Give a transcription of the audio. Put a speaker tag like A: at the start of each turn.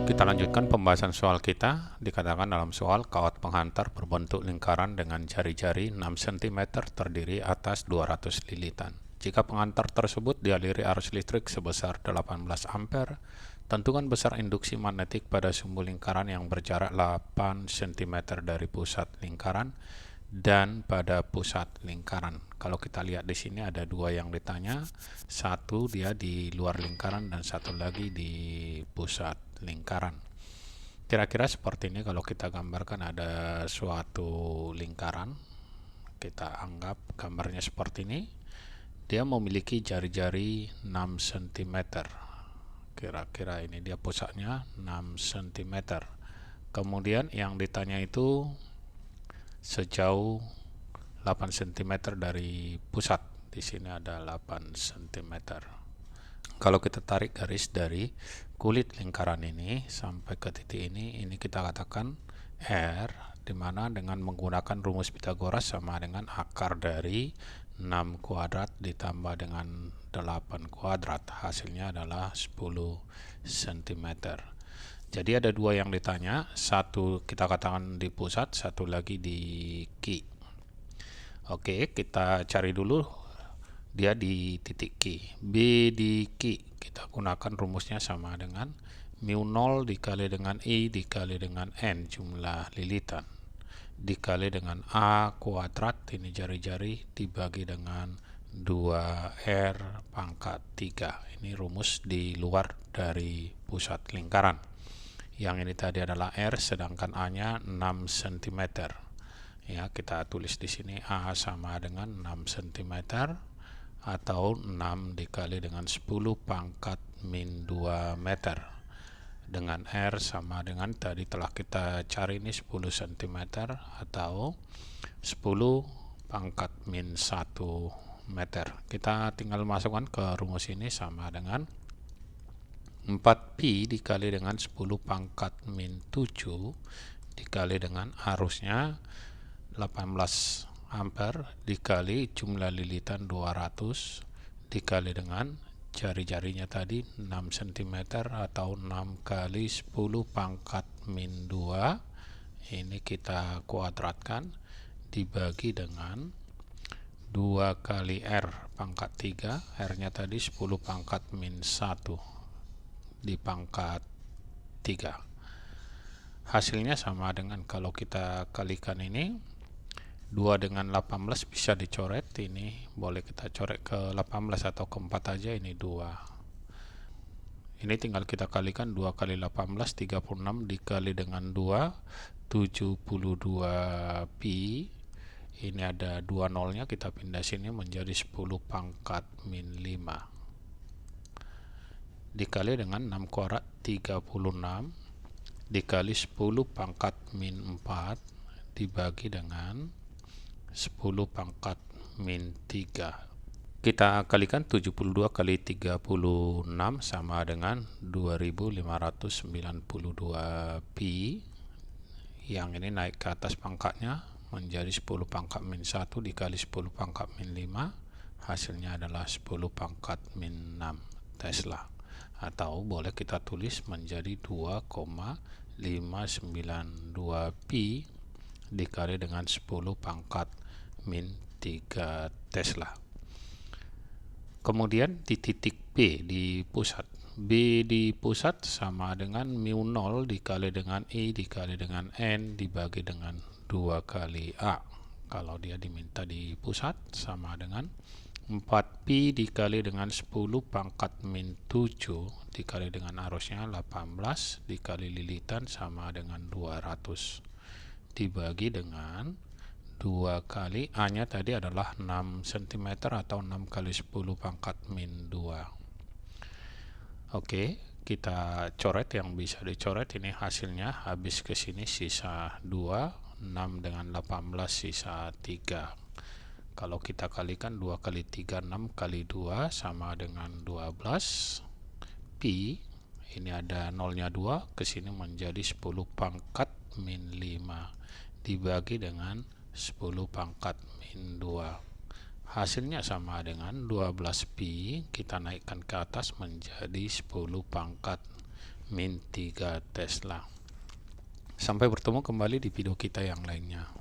A: Kita lanjutkan pembahasan soal kita. Dikatakan dalam soal kawat penghantar berbentuk lingkaran dengan jari-jari 6 cm terdiri atas 200 lilitan. Jika penghantar tersebut dialiri arus listrik sebesar 18 ampere, tentukan besar induksi magnetik pada sumbu lingkaran yang berjarak 8 cm dari pusat lingkaran dan pada pusat lingkaran. Kalau kita lihat di sini ada dua yang ditanya, satu dia di luar lingkaran dan satu lagi di pusat lingkaran. Kira-kira seperti ini kalau kita gambarkan ada suatu lingkaran, kita anggap gambarnya seperti ini. Dia memiliki jari-jari 6 cm. Kira-kira ini dia pusatnya 6 cm. Kemudian yang ditanya itu sejauh 8 cm dari pusat. Di sini ada 8 cm. Kalau kita tarik garis dari kulit lingkaran ini sampai ke titik ini kita katakan R, di mana dengan menggunakan rumus Pythagoras sama dengan akar dari 6 kuadrat ditambah dengan 8 kuadrat. Hasilnya adalah 10 cm. Jadi ada dua yang ditanya, satu kita katakan di pusat, satu lagi di Q. Oke, kita cari dulu dia di titik Q. B di Q kita gunakan rumusnya sama dengan mu 0 dikali dengan I dikali dengan N jumlah lilitan dikali dengan A kuadrat, ini jari-jari, dibagi dengan 2R pangkat 3. Ini rumus di luar dari pusat lingkaran. Yang ini tadi adalah R, sedangkan A-nya 6 cm. Ya, kita tulis di sini A sama dengan 6 cm atau 6 dikali dengan 10 pangkat min 2 meter. Dengan R sama dengan tadi telah kita cari ini 10 cm atau 10 pangkat min 1 meter. Kita tinggal masukkan ke rumus ini sama dengan 4pi dikali dengan 10 pangkat min 7 dikali dengan arusnya 18 ampere dikali jumlah lilitan 200 dikali dengan jari-jarinya tadi 6 cm atau 6 kali 10 pangkat min 2. Ini kita kuadratkan dibagi dengan 2 kali R pangkat 3. R nya tadi 10 pangkat min 1 di pangkat 3. Hasilnya sama dengan kalau kita kalikan ini 2 dengan 18 bisa dicoret, ini boleh kita coret ke 18 atau ke 4 aja, ini 2. Ini tinggal kita kalikan 2 kali 18 36 dikali dengan 2 72 pi. Ini ada 2 nolnya, kita pindah sini menjadi 10 pangkat min 5 dikali dengan 6 kuadrat 36 dikali 10 pangkat min 4 dibagi dengan 10 pangkat min 3. Kita kalikan 72 kali 36 sama dengan 2592 pi. Yang ini naik ke atas pangkatnya menjadi 10 pangkat min 1 dikali 10 pangkat min 5. Hasilnya adalah 10 pangkat min 6 Tesla. Atau boleh kita tulis menjadi 2,592 pi dikali dengan 10 pangkat min 3 Tesla. Kemudian di titik B di pusat. B di pusat sama dengan mu 0 dikali dengan I dikali dengan N dibagi dengan 2 kali A. Kalau dia diminta di pusat sama dengan 4pi dikali dengan 10 pangkat min 7 dikali dengan arusnya 18 dikali lilitan sama dengan 200 dibagi dengan 2 kali A nya tadi adalah 6 cm atau 6 kali 10 pangkat min 2. Oke, kita coret yang bisa dicoret. Ini hasilnya habis ke sini sisa 2, 6 dengan 18 sisa 3. Kalau kita kalikan 2 kali 3 6 kali 2 sama dengan 12 pi. Ini ada nolnya 2, ke sini menjadi 10 pangkat min 5 dibagi dengan 10 pangkat min 2. Hasilnya sama dengan 12 pi, kita naikkan ke atas menjadi 10 pangkat min 3 Tesla. Sampai bertemu kembali di video kita yang lainnya.